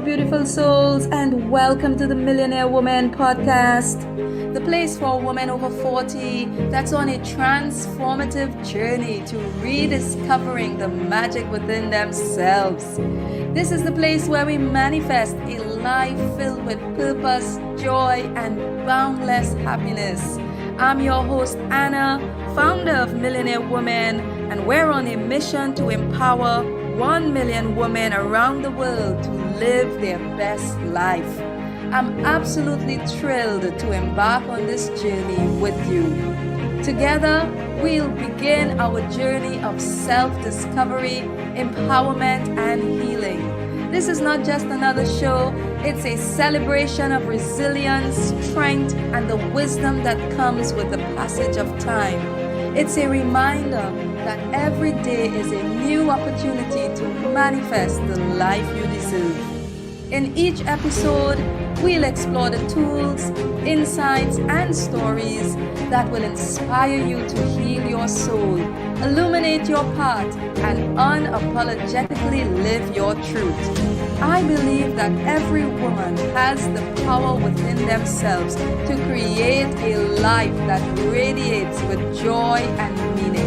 beautiful souls, and welcome to the Millionaire Women Podcast, the place for women over 40 that's on a transformative journey to rediscovering the magic within themselves. This is the place where we manifest a life filled with purpose, joy, and boundless happiness. I'm your host, Anna, founder of Millionaire Women, and we're on a mission to empower 1 million women around the world to live their best life. I'm absolutely thrilled to embark on this journey with you. Together, we'll begin our journey of self-discovery, empowerment, and healing. This is not just another show, it's a celebration of resilience, strength, and the wisdom that comes with the passage of time. It's a reminder that every day is a new opportunity to manifest the life you deserve. In each episode, we'll explore the tools, insights, and stories that will inspire you to heal your soul, illuminate your path, and unapologetically live your truth. I believe that every woman has the power within themselves to create a life that radiates with joy and meaning.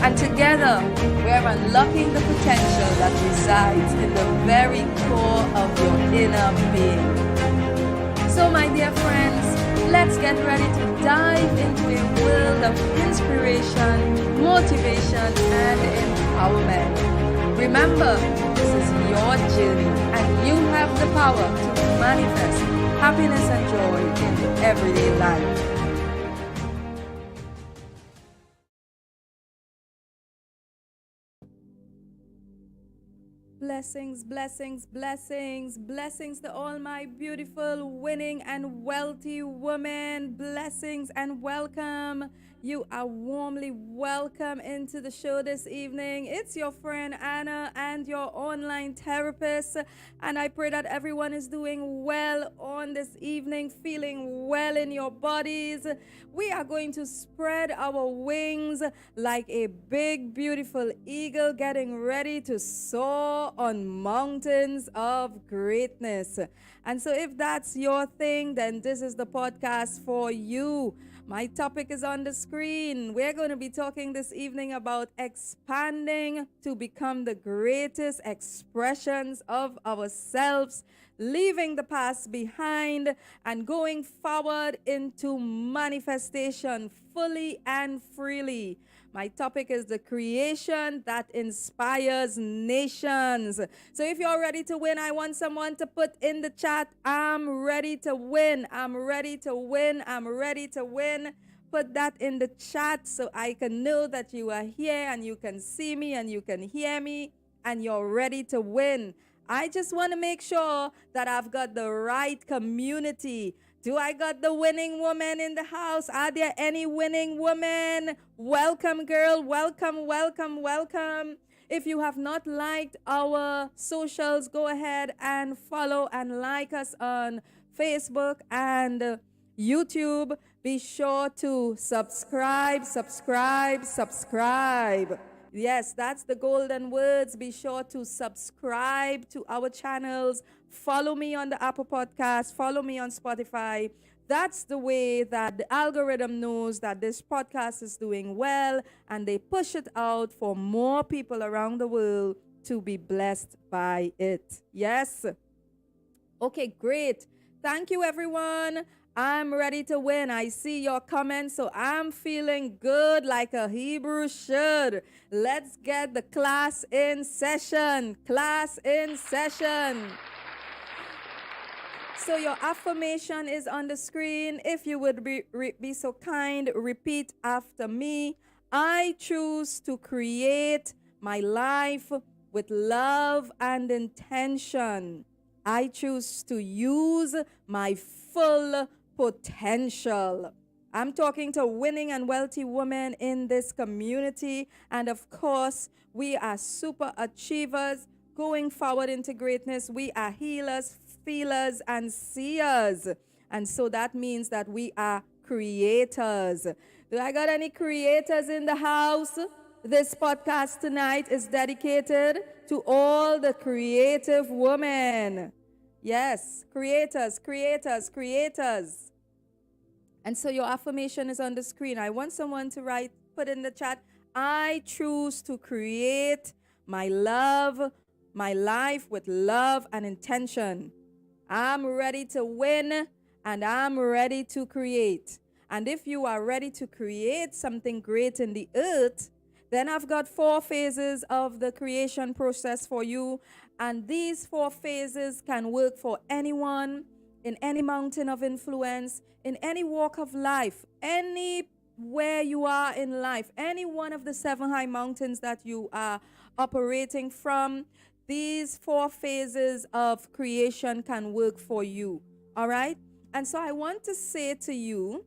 And together, we're unlocking the potential that resides in the very core of your inner being. So, my dear friends, let's get ready to dive into a world of inspiration, motivation, and empowerment. Remember, this is your journey, and you have the power to manifest happiness and joy in your everyday life. Blessings, blessings, blessings, blessings to all my beautiful, winning, and wealthy women. Blessings and welcome. You are warmly welcome into the show this evening. It's your friend Anna and your online therapist. And I pray that everyone is doing well on this evening, feeling well in your bodies. We are going to spread our wings like a big, beautiful eagle getting ready to soar on mountains of greatness. And so if that's your thing, then this is the podcast for you. My topic is on the screen. We're going to be talking this evening about expanding to become the greatest expressions of ourselves, leaving the past behind and going forward into manifestation fully and freely. My topic is the creation that inspires nations. So if you're ready to win, I want someone to put in the chat, I'm ready to win. I'm ready to win. I'm ready to win. Put that in the chat so I can know that you are here and you can see me and you can hear me and you're ready to win. I just want to make sure that I've got the right community. Do I got the winning woman in the house? Are there any winning women? Welcome, girl. Welcome, welcome, welcome. If you have not liked our socials, go ahead and follow and like us on Facebook and YouTube. Be sure to subscribe. Yes, that's the golden words. Be sure to subscribe to our channels. Follow me on the Apple Podcast. Follow me on Spotify. That's the way that the algorithm knows that this podcast is doing well, and they push it out for more people around the world to be blessed by it. Yes? Okay, great. Thank you, everyone. I'm ready to win. I see your comments, so I'm feeling good like a Hebrew should. Let's get the class in session. Class in session. So your affirmation is on the screen. If you would be so kind, repeat after me. I choose to create my life with love and intention. I choose to use my full potential. I'm talking to winning and wealthy women in this community. And of course, we are super achievers going forward into greatness. We are healers, feelers, and seers. And so that means that we are creators. Do I got any creators in the house? This podcast tonight is dedicated to all the creative women. Yes, creators, creators, creators. And so your affirmation is on the screen. I want someone to put in the chat, I choose to create my life with love and intention. I'm ready to win and I'm ready to create. And if you are ready to create something great in the earth, then I've got 4 phases of the creation process for you. And these 4 phases can work for anyone in any mountain of influence, in any walk of life, anywhere you are in life, any one of the 7 high mountains that you are operating from. These 4 phases of creation can work for you. All right? And so I want to say to you,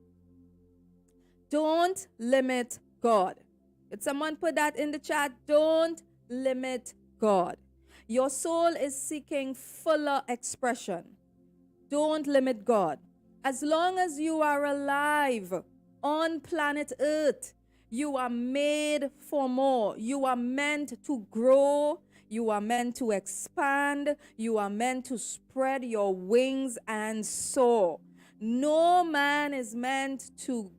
don't limit God. Did someone put that in the chat? Don't limit God. Your soul is seeking fuller expression. Don't limit God. As long as you are alive on planet Earth, you are made for more. You are meant to grow. You are meant to expand. You are meant to spread your wings and soar. No man is meant to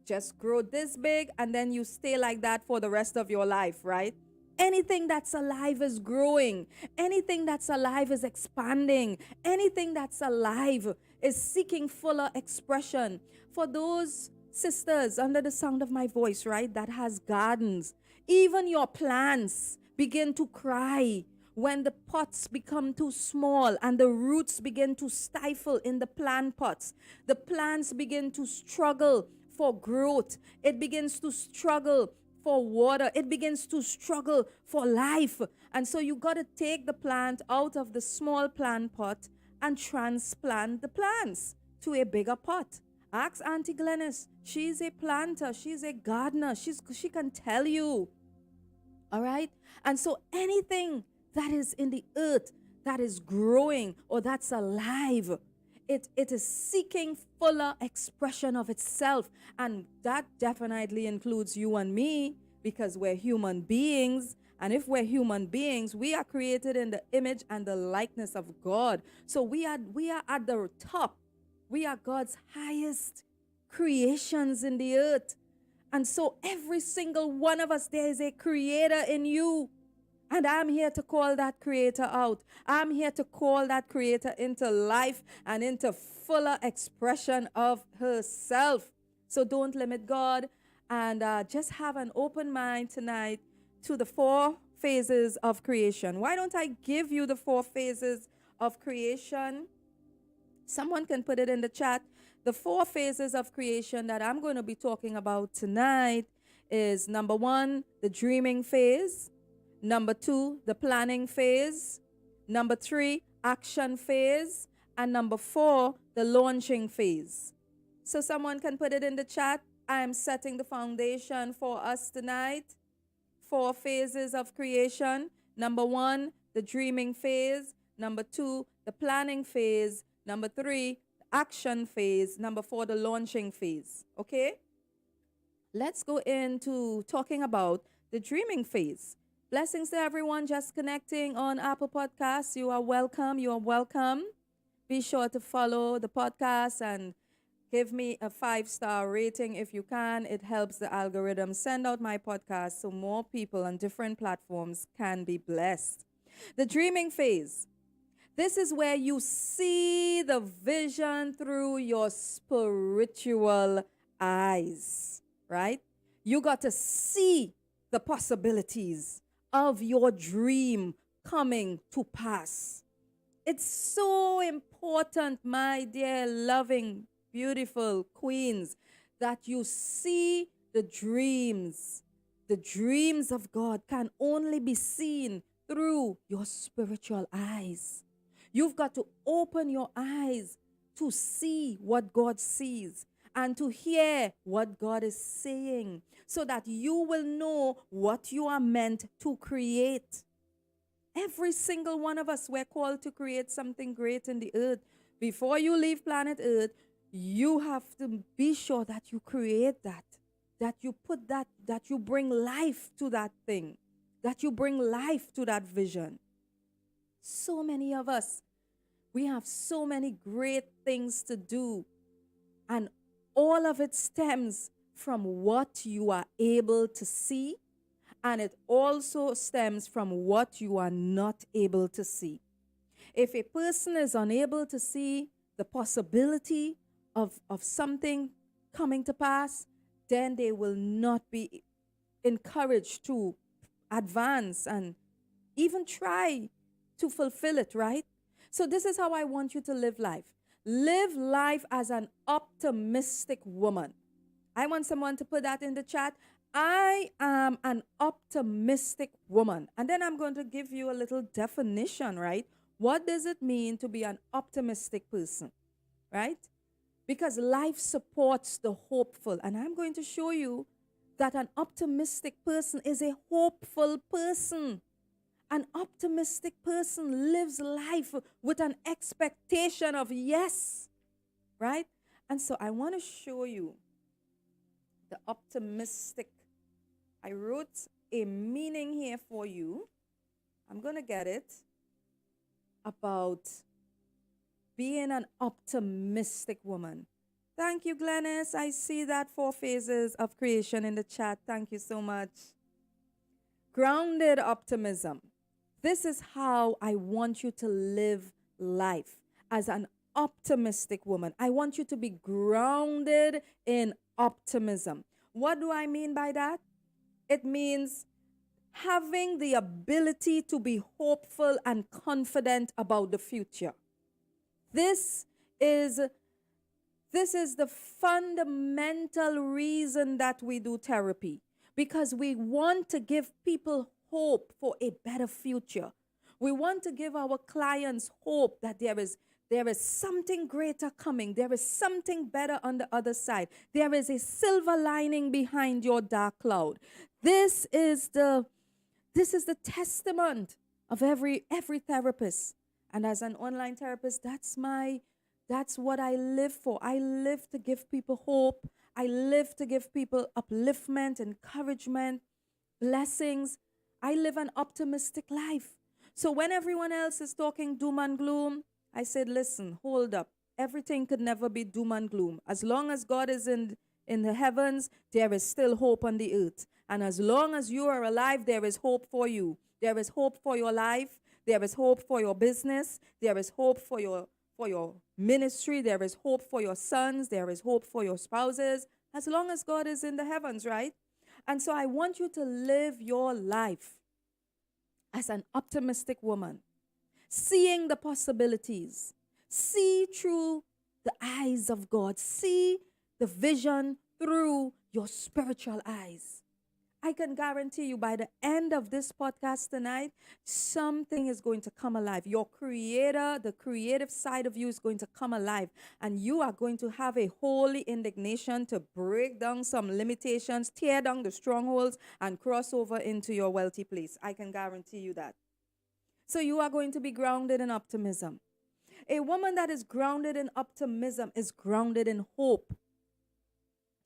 just grow this big and then you stay like that for the rest of your life, right? Anything that's alive is growing. Anything that's alive is expanding. Anything that's alive is seeking fuller expression. For those sisters under the sound of my voice, right, that has gardens, even your plants begin to cry when the pots become too small and the roots begin to stifle in the plant pots. The plants begin to struggle for growth. It begins to struggle for water. It begins to struggle for life. And so you got to take the plant out of the small plant pot and transplant the plants to a bigger pot. Ask Auntie Glennis. She's a planter. She's a gardener. She can tell you. All right? And so anything that is in the earth that is growing or that's alive, it is seeking fuller expression of itself. And that definitely includes you and me, because we're human beings. And if we're human beings, we are created in the image and the likeness of God. So we are at the top. We are God's highest creations in the earth. And so every single one of us, there is a creator in you. And I'm here to call that creator out. I'm here to call that creator into life and into fuller expression of herself. So don't limit God, and just have an open mind tonight to the 4 phases of creation. Why don't I give you the 4 phases of creation? Someone can put it in the chat. The 4 phases of creation that I'm going to be talking about tonight is number 1, the dreaming phase. Number 2, the planning phase. Number 3, action phase. And number 4, the launching phase. So someone can put it in the chat. I am setting the foundation for us tonight. 4 phases of creation. Number 1, the dreaming phase. Number 2, the planning phase. Number 3, the action phase. Number 4, the launching phase. Okay? Let's go into talking about the dreaming phase. Blessings to everyone just connecting on Apple Podcasts. You are welcome. You are welcome. Be sure to follow the podcast and give me a 5-star rating if you can. It helps the algorithm send out my podcast so more people on different platforms can be blessed. The dreaming phase. This is where you see the vision through your spiritual eyes, right? You got to see the possibilities of your dream coming to pass. It's so important, my dear, loving, beautiful queens, that you see the dreams. The dreams of God can only be seen through your spiritual eyes. You've got to open your eyes to see what God sees and to hear what God is saying, so that you will know what you are meant to create. Every single one of us, we're called to create something great in the earth. Before you leave planet Earth, you have to be sure that you create that you put that you bring life to that thing, that you bring life to that vision. So many of us, We have so many great things to do, and all of it stems from what you are able to see, and it also stems from what you are not able to see. If a person is unable to see the possibility of something coming to pass, then they will not be encouraged to advance and even try to fulfill it, right? So, this is how I want you to live life. Live life as an optimistic woman. I want someone to put that in the chat. I am an optimistic woman. And then I'm going to give you a little definition, right? What does it mean to be an optimistic person, right? Because life supports the hopeful. And I'm going to show you that an optimistic person is a hopeful person. An optimistic person lives life with an expectation of yes, right? And so I want to show you the optimistic. I wrote a meaning here for you. I'm going to get it about being an optimistic woman. Thank you, Glennis. I see that 4 phases of creation in the chat. Thank you so much. Grounded optimism. This is how I want you to live life as an optimistic woman. I want you to be grounded in optimism. What do I mean by that? It means having the ability to be hopeful and confident about the future. This is the fundamental reason that we do therapy, because we want to give people hope for a better future. We want to give our clients hope that there is something greater coming. There is something better on the other side. There is a silver lining behind your dark cloud. This is the testament of every therapist. And as an online therapist, that's what I live for. I live to give people hope. I live to give people upliftment, encouragement, blessings. I live an optimistic life. So when everyone else is talking doom and gloom, I said, listen, hold up. Everything could never be doom and gloom. As long as God is in the heavens, there is still hope on the earth. And as long as you are alive, there is hope for you. There is hope for your life. There is hope for your business. There is hope for your ministry. There is hope for your sons. There is hope for your spouses. As long as God is in the heavens, right? And so I want you to live your life as an optimistic woman, seeing the possibilities. See through the eyes of God. See the vision through your spiritual eyes. I can guarantee you by the end of this podcast tonight, something is going to come alive. Your creator, the creative side of you is going to come alive. And you are going to have a holy indignation to break down some limitations, tear down the strongholds, and cross over into your wealthy place. I can guarantee you that. So you are going to be grounded in optimism. A woman that is grounded in optimism is grounded in hope.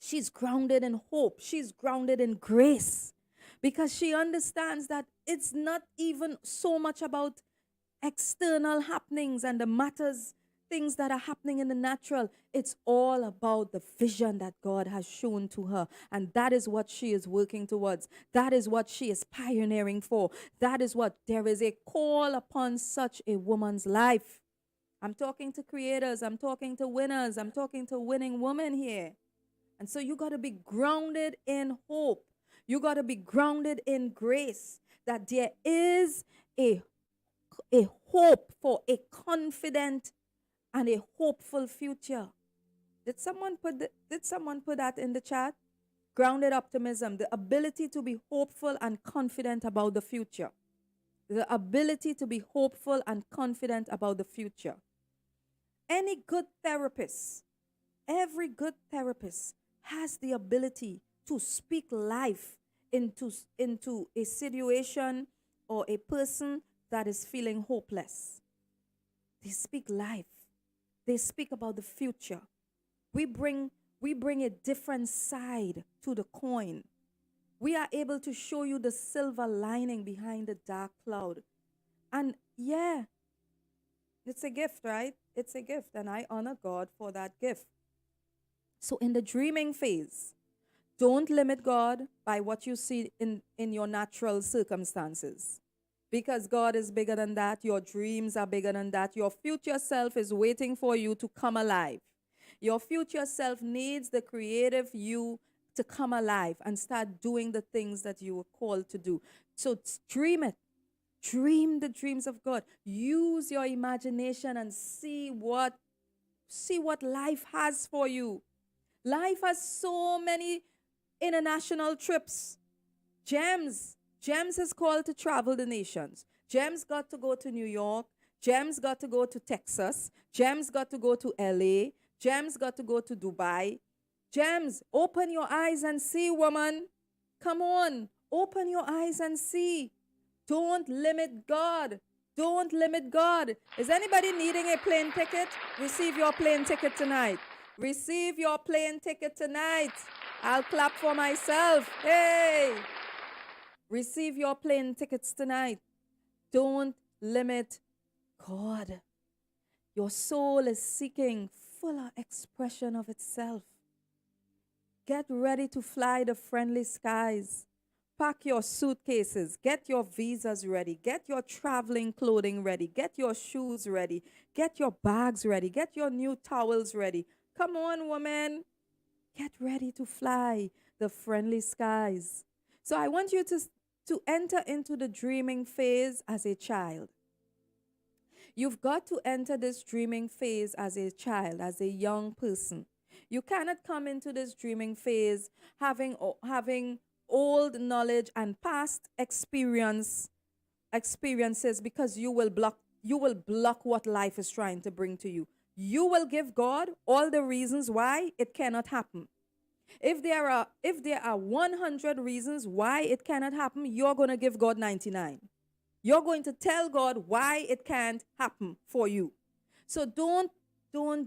She's grounded in hope. She's grounded in grace, because she understands that it's not even so much about external happenings and the matters, things that are happening in the natural. It's all about the vision that God has shown to her. And that is what she is working towards. That is what she is pioneering for. That is what there is a call upon such a woman's life. I'm talking to creators. I'm talking to winners. I'm talking to winning women here. And so you got to be grounded in hope. You got to be grounded in grace, that there is a hope for a confident and a hopeful future. Did someone put that in the chat? Grounded optimism, the ability to be hopeful and confident about the future. The ability to be hopeful and confident about the future. Any good therapist, every good therapist has the ability to speak life into a situation or a person that is feeling hopeless. They speak life. They speak about the future. We bring a different side to the coin. We are able to show you the silver lining behind the dark cloud. And yeah, It's a gift, right? It's a gift, and I honor God for that gift. So, in the dreaming phase, don't limit God by what you see in your natural circumstances. Because God is bigger than that. Your dreams are bigger than that. Your future self is waiting for you to come alive. Your future self needs the creative you to come alive and start doing the things that you were called to do. So dream it. Dream the dreams of God. Use your imagination and see what life has for you. Life has so many international trips. Gems is called to travel the nations. Gems got to go to New York. Gems got to go to Texas. Gems got to go to LA. Gems got to go to Dubai. Gems, open your eyes and see, woman. Come on, open your eyes and see. Don't limit God. Don't limit God. Is anybody needing a plane ticket? Receive your plane ticket tonight. Receive your plane ticket tonight. I'll clap for myself. Hey! Receive your plane tickets tonight. Don't limit God. Your soul is seeking fuller expression of itself. Get ready to fly the friendly skies. Pack your suitcases. Get your visas ready. Get your traveling clothing ready. Get your shoes ready. Get your bags ready. Get your new towels ready. Come on, woman. Get ready to fly the friendly skies. So I want you to enter into the dreaming phase as a child. You've got to enter this dreaming phase as a child, as a young person. You cannot come into this dreaming phase having old knowledge and past experiences, because you will block what life is trying to bring to you. You will give God all the reasons why it cannot happen. If there are 100 reasons why it cannot happen, you're going to give God 99. You're going to tell God why it can't happen for you. So don't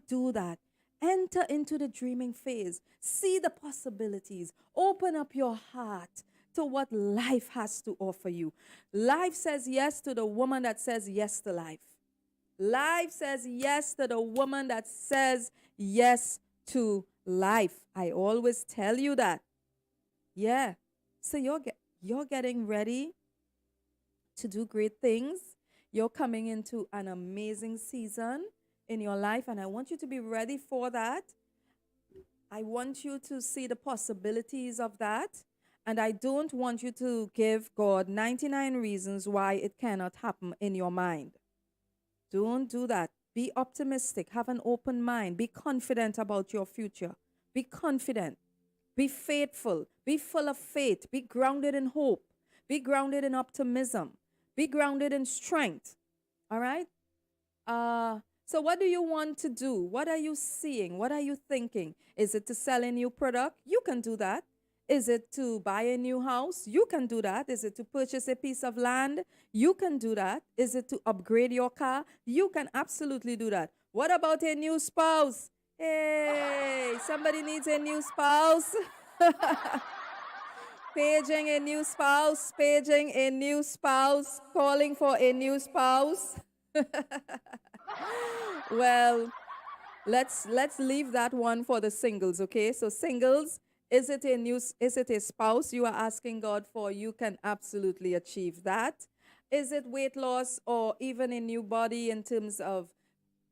do that. Enter into the dreaming phase. See the possibilities. Open up your heart to what life has to offer you. Life says yes to the woman that says yes to life. Life says yes to the woman that says yes to life. I always tell you that. Yeah. So you're getting ready to do great things. You're coming into an amazing season in your life, and I want you to be ready for that. I want you to see the possibilities of that, and I don't want you to give God 99 reasons why it cannot happen in your mind. Don't do that. Be optimistic. Have an open mind. Be confident about your future. Be confident. Be faithful. Be full of faith. Be grounded in hope. Be grounded in optimism. Be grounded in strength. All right? So what do you want to do? What are you seeing? What are you thinking? Is it to sell a new product? You can do that. Is it to buy a new house? You can do that. Is it to purchase a piece of land? You can do that. Is it to upgrade your car? You can absolutely do that. What about a new spouse? Hey, somebody needs a new spouse. Paging a new spouse, paging a new spouse, calling for a new spouse. Well, let's leave that one for the singles, okay? So singles, is it a spouse you are asking God for? You can absolutely achieve that. Is it weight loss or even a new body in terms of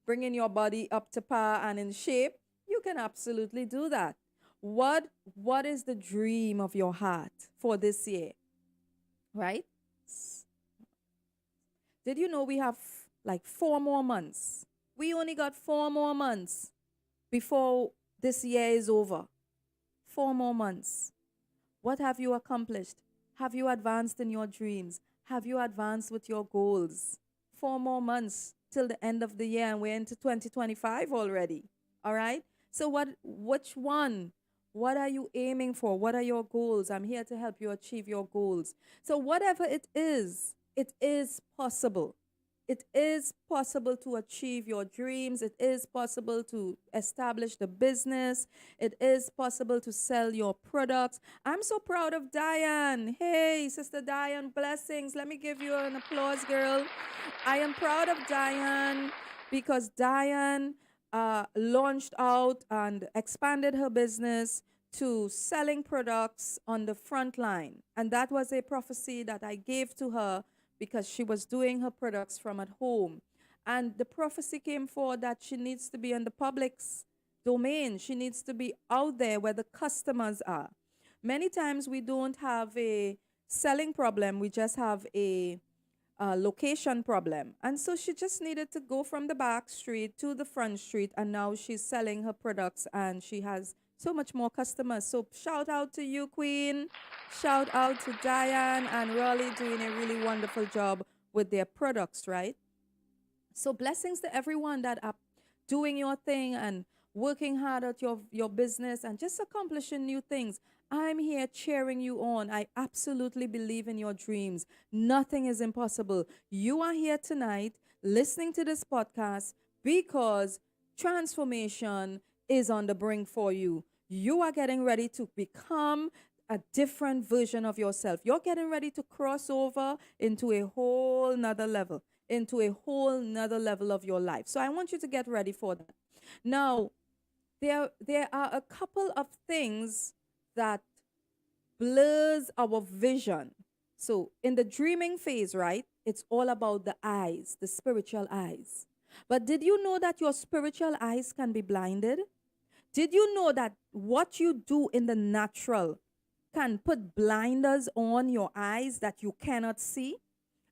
bringing your body up to par and in shape? You can absolutely do that. What is the dream of your heart for this year? Right? Did you know we have like 4 more months? We only got 4 more months before this year is over. 4 more months. What have you accomplished? Have you advanced in your dreams? Have you advanced with your goals? 4 more months till the end of the year, and we're into 2025 already. All right? So which one? What are you aiming for? What are your goals? I'm here to help you achieve your goals. So whatever it is possible. It is possible to achieve your dreams. It is possible to establish the business. It is possible to sell your products. I'm so proud of Diane. Hey, Sister Diane, blessings. Let me give you an applause, girl. I am proud of Diane. because Diane launched out and expanded her business to selling products on the front line. And that was a prophecy that I gave to her because she was doing her products from at home. And the prophecy came forward that she needs to be in the public's domain. She needs to be out there where the customers are. Many times we don't have a selling problem, we just have a location problem. And so she just needed to go from the back street to the front street, and now she's selling her products and she has so much more customers. So shout out to you, Queen. Shout out to Diane and Raleigh doing a really wonderful job with their products, right? So blessings to everyone that are doing your thing and working hard at your business and just accomplishing new things. I'm here cheering you on. I absolutely believe in your dreams. Nothing is impossible. You are here tonight listening to this podcast because transformation is on the brink for you. You are getting ready to become a different version of yourself. You're getting ready to cross over into a whole nother level, into a whole nother level of your life. So I want you to get ready for that. Now, there are a couple of things that blurs our vision. So in the dreaming phase, right, it's all about the eyes, the spiritual eyes. But did you know that your spiritual eyes can be blinded? Did you know that what you do in the natural can put blinders on your eyes that you cannot see?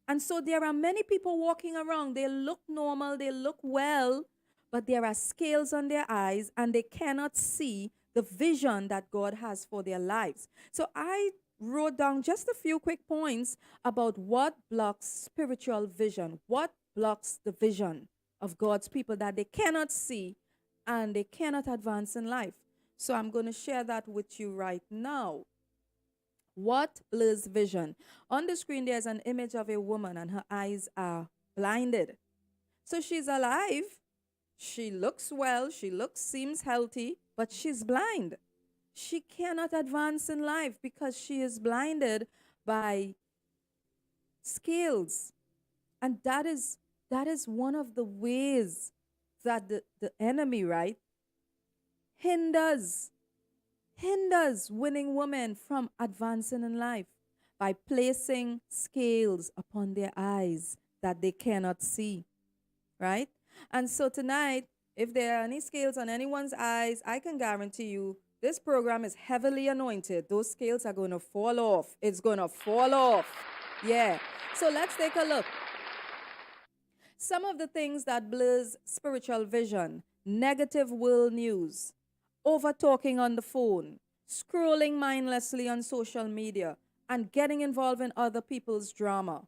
And so there are many people walking around. They look normal, they look well, but there are scales on their eyes and they cannot see the vision that God has for their lives. So I wrote down just a few quick points about what blocks spiritual vision, what blocks the vision of God's people that they cannot see and they cannot advance in life. So I'm going to share that with you right now. What blurs vision? On the screen, there's an image of a woman and her eyes are blinded. So she's alive. She looks well. Seems healthy, but she's blind. She cannot advance in life because she is blinded by scales. And that is one of the ways that the enemy, right, hinders winning women from advancing in life by placing scales upon their eyes that they cannot see, right? And so tonight, if there are any scales on anyone's eyes, I can guarantee you this program is heavily anointed. Those scales are going to fall off. It's going to fall off. Yeah. So let's take a look. Some of the things that blurs spiritual vision: negative world news, over talking on the phone, scrolling mindlessly on social media, and getting involved in other people's drama.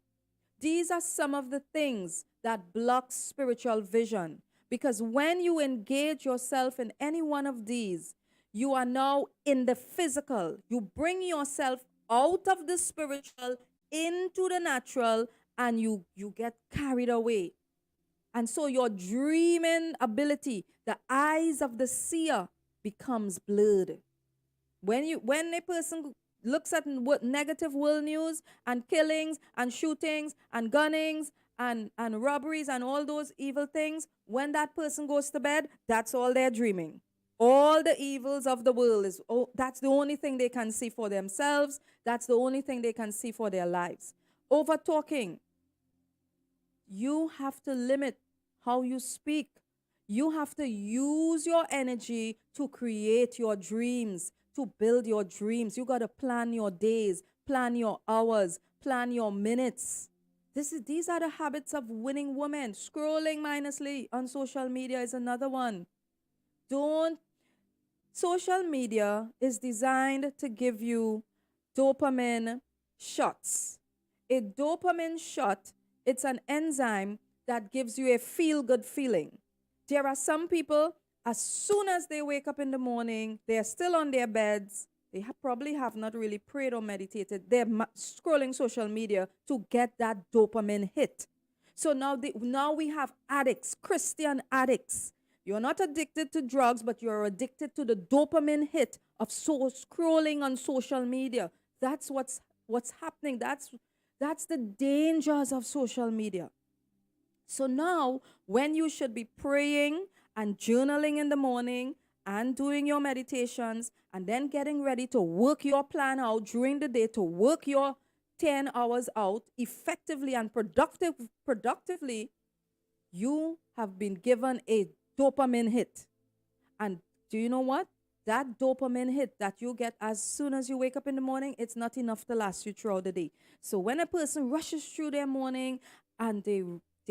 These are some of the things that block spiritual vision, because when you engage yourself in any one of these, you are now in the physical. You bring yourself out of the spiritual into the natural, and you get carried away. And so your dreaming ability, the eyes of the seer, becomes blurred. When a person looks at negative world news and killings and shootings and gunnings and robberies and all those evil things, when that person goes to bed, that's all they're dreaming. All the evils of the world that's the only thing they can see for themselves. That's the only thing they can see for their lives. Over talking. You have to limit how you speak. You have to use your energy to create your dreams, to build your dreams. You got to plan your days, plan your hours, plan your minutes. These are the habits of winning women. Scrolling mindlessly on social media is another one. Social media is designed to give you dopamine shots. A dopamine shot, it's an enzyme that gives you a feel-good feeling. There are some people, as soon as they wake up in the morning, they are still on their beds. They probably have not really prayed or meditated. They're scrolling social media to get that dopamine hit. So now we have addicts, Christian addicts. You're not addicted to drugs, but you're addicted to the dopamine hit of scrolling on social media. That's what's happening. That's the dangers of social media. So now, when you should be praying and journaling in the morning and doing your meditations and then getting ready to work your plan out during the day, to work your 10 hours out effectively and productively, you have been given a dopamine hit. And do you know what? That dopamine hit that you get as soon as you wake up in the morning, it's not enough to last you throughout the day. So when a person rushes through their morning and they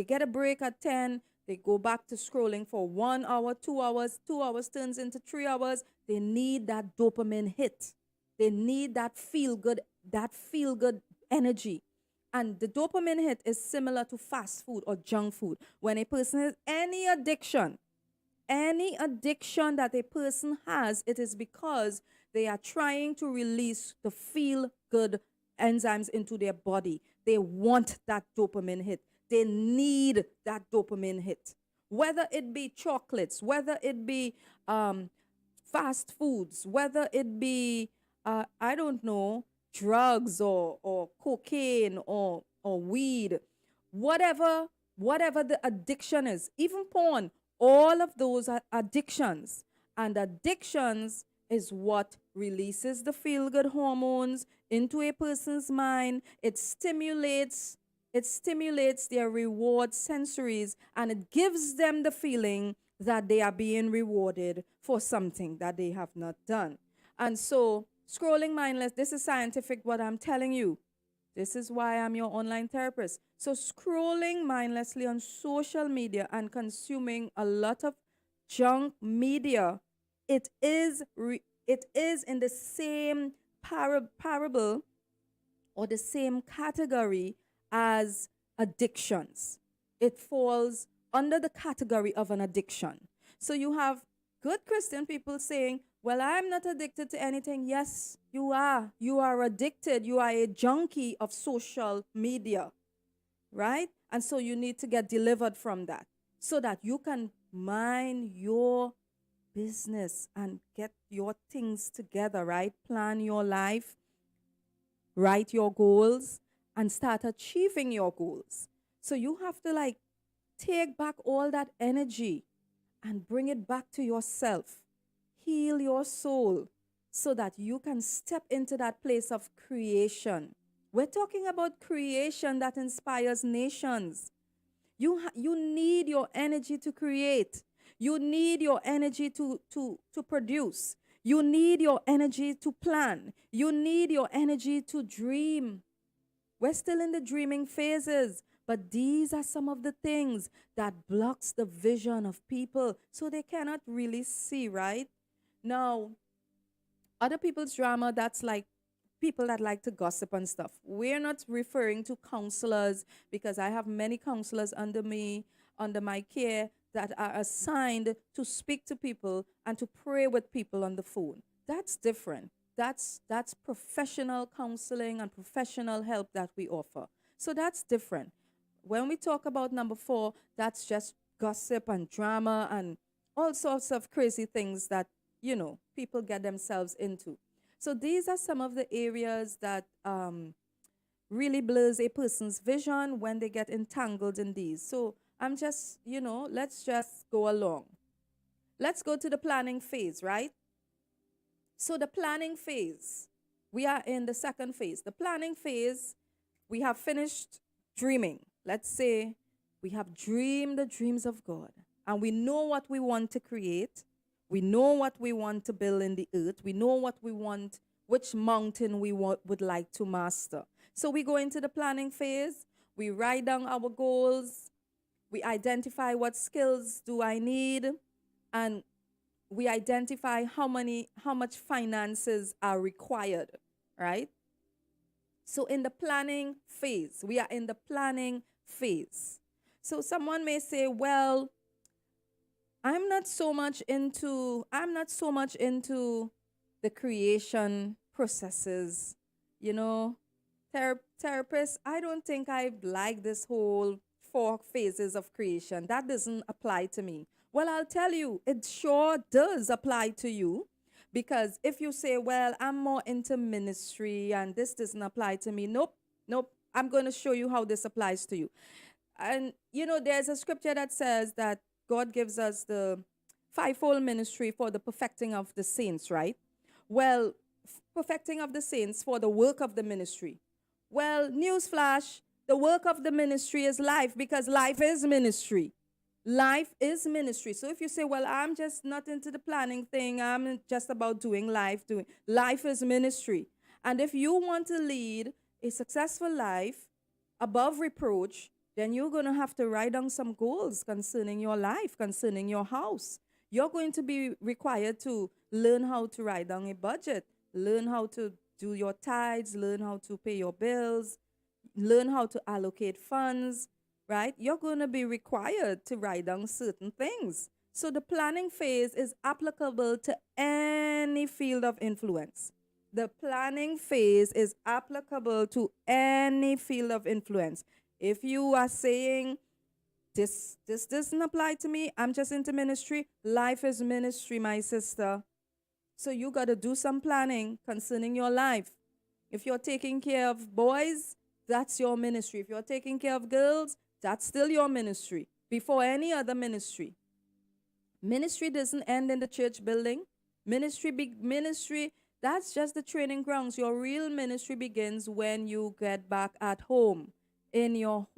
get a break at 10, they go back to scrolling for 1 hour, 2 hours, 2 hours turns into 3 hours, they need that dopamine hit. They need that feel good energy. And the dopamine hit is similar to fast food or junk food. When a person has any addiction that a person has, it is because they are trying to release the feel good enzymes into their body. They want that dopamine hit. They need that dopamine hit. Whether it be chocolates, whether it be fast foods, whether it be, I don't know, drugs or cocaine or weed, whatever the addiction is, even porn, all of those are addictions. And addictions is what releases the feel good hormones into a person's mind. It stimulates their reward sensories, and it gives them the feeling that they are being rewarded for something that they have not done. And so, scrolling mindless, this is scientific what I'm telling you. This is why I'm your online therapist. So, scrolling mindlessly on social media and consuming a lot of junk media, it is in the same parable or the same category as addictions. It falls under the category of an addiction. So you have good Christian people saying, well, I'm not addicted to anything. Yes, you are. You are addicted. You are a junkie of social media, right? And so you need to get delivered from that so that you can mind your business and get your things together, right? Plan your life, write your goals, and start achieving your goals. So you have to take back all that energy and bring it back to yourself. Heal your soul so that you can step into that place of creation. We're talking about creation that inspires nations. You need your energy to create. You need your energy to produce. You need your energy to plan. You need your energy to dream. We're still in the dreaming phases, but these are some of the things that blocks the vision of people so they cannot really see, right? Now, other people's drama, that's like people that like to gossip and stuff. We're not referring to counselors because I have many counselors under me, under my care, that are assigned to speak to people and to pray with people on the phone. That's different. That's professional counseling and professional help that we offer. So that's different. When we talk about number 4, that's just gossip and drama and all sorts of crazy things that, people get themselves into. So these are some of the areas that really blurs a person's vision when they get entangled in these. So I'm just, let's just go along. Let's go to the planning phase, right? So the planning phase, we are in the second phase. The planning phase, we have finished dreaming. Let's say we have dreamed the dreams of God and we know what we want to create. We know what we want to build in the earth. We know what we want, which mountain we would like to master. So we go into the planning phase. We write down our goals. We identify what skills do I need, and we identify how much finances are required, right? So in the planning phase, we are in the planning phase. So someone may say, well, I'm not so much into the creation processes, therapist, I don't think I like this whole 4 phases of creation. That doesn't apply to me. Well, I'll tell you, it sure does apply to you. Because if you say, well, I'm more into ministry and this doesn't apply to me. Nope. I'm going to show you how this applies to you. And there's a scripture that says that God gives us the fivefold ministry for the perfecting of the saints, right? Well, perfecting of the saints for the work of the ministry. Well, newsflash, the work of the ministry is life, because life is ministry. Life is ministry. So if you say, well, I'm just not into the planning thing, I'm just about doing life is ministry. And if you want to lead a successful life above reproach, then you're going to have to write down some goals concerning your life, concerning your house. You're going to be required to learn how to write down a budget, learn how to do your tithes, learn how to pay your bills, learn how to allocate funds, right? You're going to be required to write down certain things. So the planning phase is applicable to any field of influence. The planning phase is applicable to any field of influence. If you are saying, this doesn't apply to me, I'm just into ministry, life is ministry, my sister. So you got to do some planning concerning your life. If you're taking care of boys, that's your ministry. If you're taking care of girls, that's still your ministry before any other ministry. Ministry doesn't end in the church building. Ministry, that's just the training grounds. Your real ministry begins when you get back at home, in your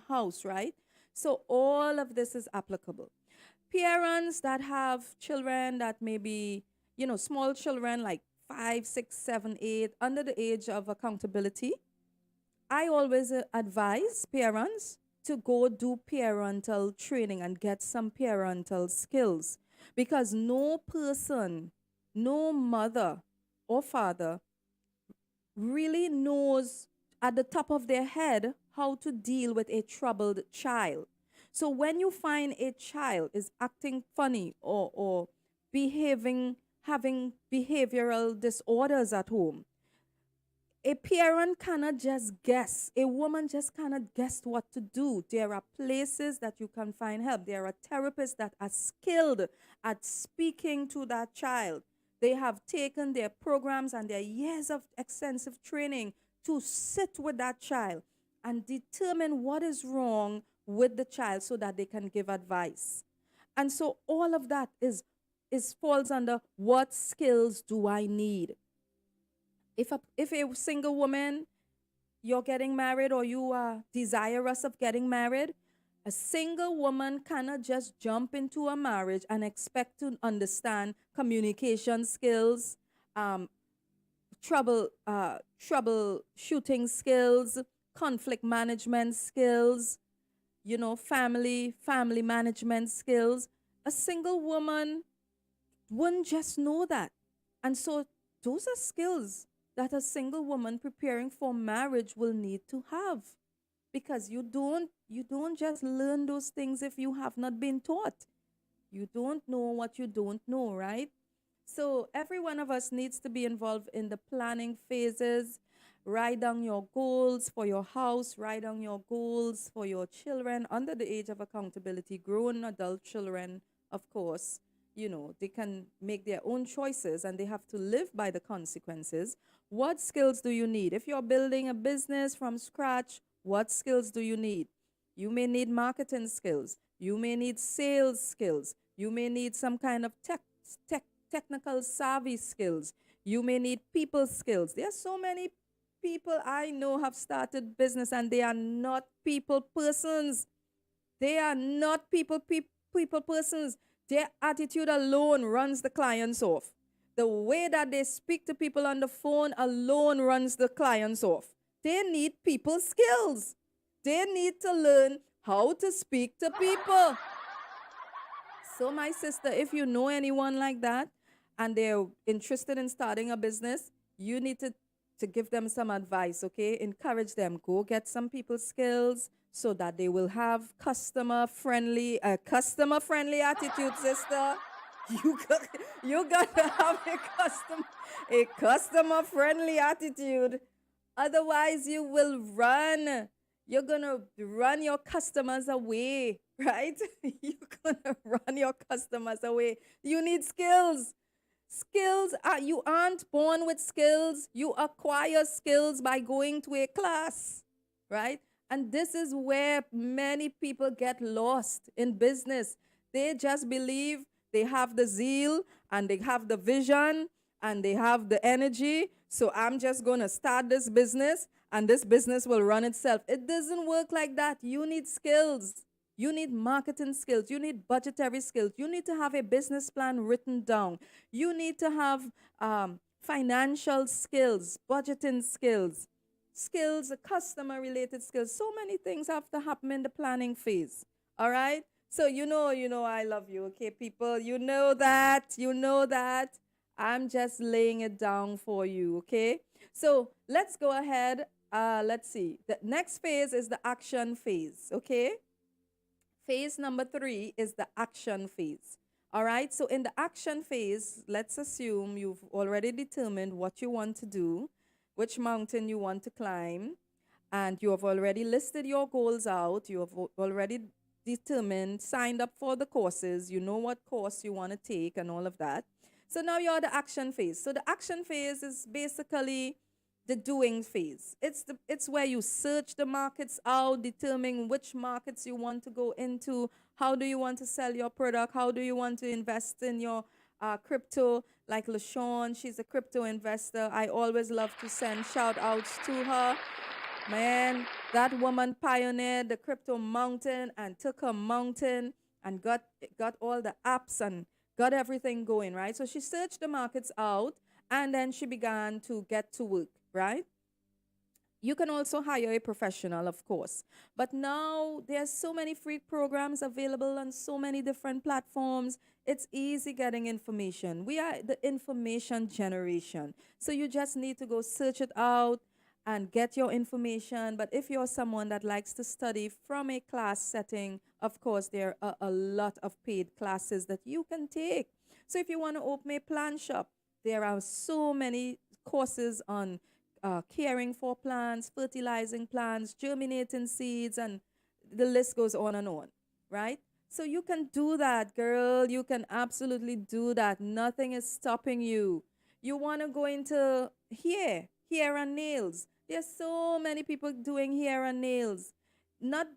house, right? So all of this is applicable. Parents that have children that may be, small children like 5, 6, 7, 8, under the age of accountability, I always advise parents to go do parental training and get some parental skills, because no person, no mother or father really knows at the top of their head how to deal with a troubled child. So when you find a child is acting funny or having behavioral disorders at home, a parent cannot just guess. A woman just cannot guess what to do. There are places that you can find help. There are therapists that are skilled at speaking to that child. They have taken their programs and their years of extensive training to sit with that child and determine what is wrong with the child so that they can give advice. And so all of that is falls under, what skills do I need? If a single woman, you're getting married or you are desirous of getting married, a single woman cannot just jump into a marriage and expect to understand communication skills, troubleshooting skills, conflict management skills, family management skills. A single woman wouldn't just know that. And so those are skills that a single woman preparing for marriage will need to have, because you don't just learn those things if you have not been taught. You don't know what you don't know, right? So every one of us needs to be involved in the planning phases. Write down your goals for your house, write down your goals for your children under the age of accountability, grown adult children, of course. They can make their own choices and they have to live by the consequences. What skills do you need? If you're building a business from scratch, what skills do you need? You may need marketing skills. You may need sales skills. You may need some kind of technical savvy skills. You may need people skills. There's so many people I know have started business and they are not people persons. They are not people persons. Their attitude alone runs the clients off. The way that they speak to people on the phone alone runs the clients off. They need people skills. They need to learn how to speak to people. So my sister, if you know anyone like that and they're interested in starting a business, you need to give them some advice, okay? Encourage them. Go get some people skills so that they will have customer-friendly attitude, sister. You got to have a customer-friendly attitude. Otherwise, you will run. You're going to run your customers away, right? You're going to run your customers away. You need skills. You aren't born with skills. You acquire skills by going to a class, right? And this is where many people get lost in business. They just believe they have the zeal and they have the vision and they have the energy. So I'm just going to start this business and this business will run itself. It doesn't work like that. You need skills. You need marketing skills. You need budgetary skills. You need to have a business plan written down. You need to have financial skills, budgeting skills, customer related skills. So many things have to happen in the planning phase. All right. So, I love you. Okay, people, you know that. I'm just laying it down for you. Okay. So let's go ahead. Let's see. The next phase is the action phase. Okay. Phase number 3 is the action phase. All right. So in the action phase, let's assume you've already determined what you want to do, which mountain you want to climb, and you have already listed your goals out. You have already determined, signed up for the courses. You know what course you want to take and all of that. So now you're at the action phase. So the action phase is basically the doing phase. It's where you search the markets out, determine which markets you want to go into, how do you want to sell your product, how do you want to invest in your crypto. Like LaShawn, she's a crypto investor. I always love to send shout outs to her. Man, that woman pioneered the crypto mountain and took her mountain and got all the apps and got everything going, right? So she searched the markets out and then she began to get to work, right? You can also hire a professional, of course. But now there's so many free programs available on so many different platforms. It's easy getting information. We are the information generation. So you just need to go search it out and get your information. But if you're someone that likes to study from a class setting, of course, there are a lot of paid classes that you can take. So if you want to open a plant shop, there are so many courses on caring for plants, fertilizing plants, germinating seeds, and the list goes on, right? So you can do that, girl. You can absolutely do that. Nothing is stopping you. You want to go into hair and nails. There's so many people doing hair and nails. Not,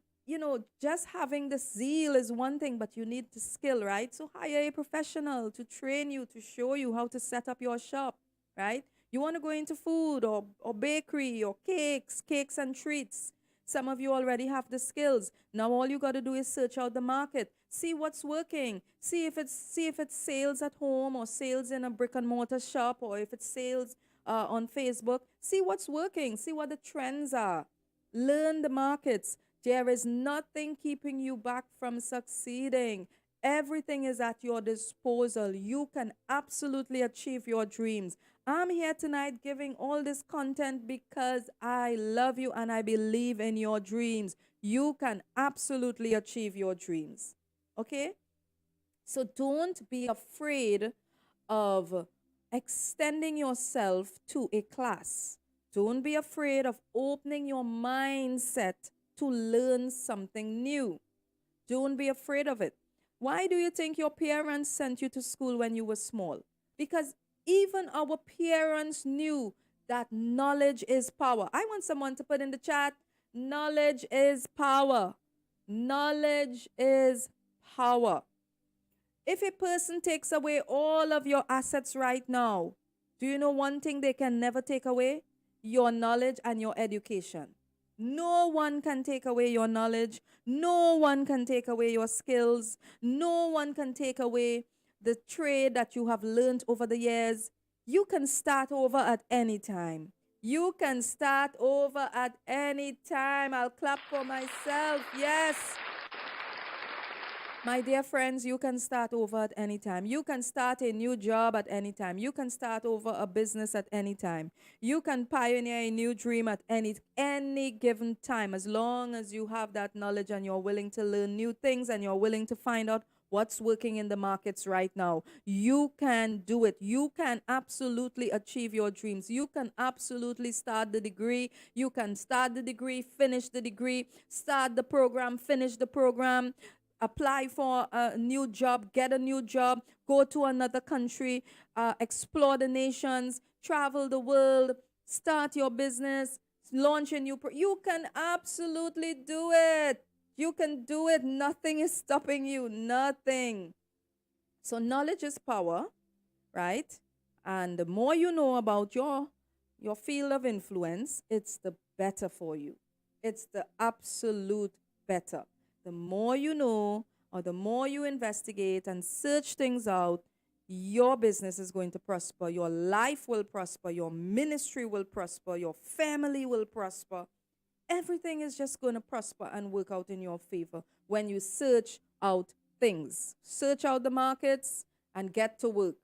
just having the zeal is one thing, but you need the skill, right? So hire a professional to train you, to show you how to set up your shop, right? You want to go into food or bakery or cakes and treats. Some of you already have the skills. Now all you got to do is search out the market. See what's working. See if it's sales at home or sales in a brick and mortar shop or if it's sales on Facebook. See what's working. See what the trends are. Learn the markets. There is nothing keeping you back from succeeding. Everything is at your disposal. You can absolutely achieve your dreams. I'm here tonight giving all this content because I love you and I believe in your dreams. You can absolutely achieve your dreams. Okay? So don't be afraid of extending yourself to a class. Don't be afraid of opening your mindset to learn something new. Don't be afraid of it. Why do you think your parents sent you to school when you were small? Because even our parents knew that knowledge is power. I want someone to put in the chat, knowledge is power. Knowledge is power. If a person takes away all of your assets right now, do you know one thing they can never take away? Your knowledge and your education. No one can take away your knowledge. No one can take away your skills. No one can take away the trade that you have learned over the years. You can start over at any time. You can start over at any time. I'll clap for myself. Yes. My dear friends, you can start over at any time. You can start a new job at any time. You can start over a business at any time. You can pioneer a new dream at any given time, as long as you have that knowledge and you're willing to learn new things and you're willing to find out what's working in the markets right now. You can do it. You can absolutely achieve your dreams. You can absolutely start the degree. You can start the degree, finish the degree, start the program, finish the program, apply for a new job, get a new job, go to another country, explore the nations, travel the world, start your business, launch a you can absolutely do it. You can do it. Nothing is stopping you. Nothing. So knowledge is power, right? And the more you know about your field of influence, it's the better for you. It's the absolute better. The more you know, or the more you investigate and search things out, your business is going to prosper, your life will prosper, your ministry will prosper, your family will prosper. Everything is just going to prosper and work out in your favor when you search out things. Search out the markets and get to work.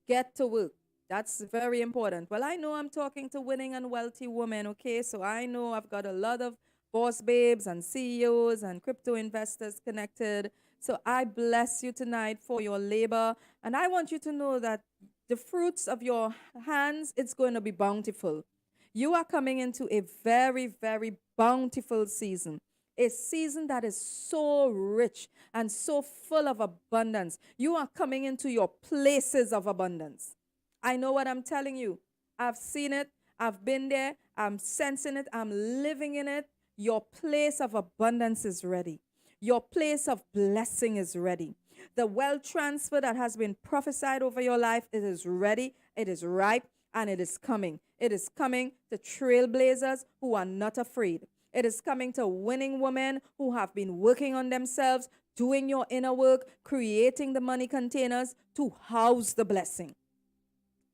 Get to work. That's very important. Well, I know I'm talking to winning and wealthy women, okay? So I know I've got a lot of boss babes and CEOs and crypto investors connected. So I bless you tonight for your labor. And I want you to know that the fruits of your hands, it's going to be bountiful. You are coming into a very, very bountiful season. A season that is so rich and so full of abundance. You are coming into your places of abundance. I know what I'm telling you. I've seen it. I've been there. I'm sensing it. I'm living in it. Your place of abundance is ready. Your place of blessing is ready. The wealth transfer that has been prophesied over your life, it is ready, it is ripe, and it is coming. It is coming to trailblazers who are not afraid. It is coming to winning women who have been working on themselves, doing your inner work, creating the money containers to house the blessing.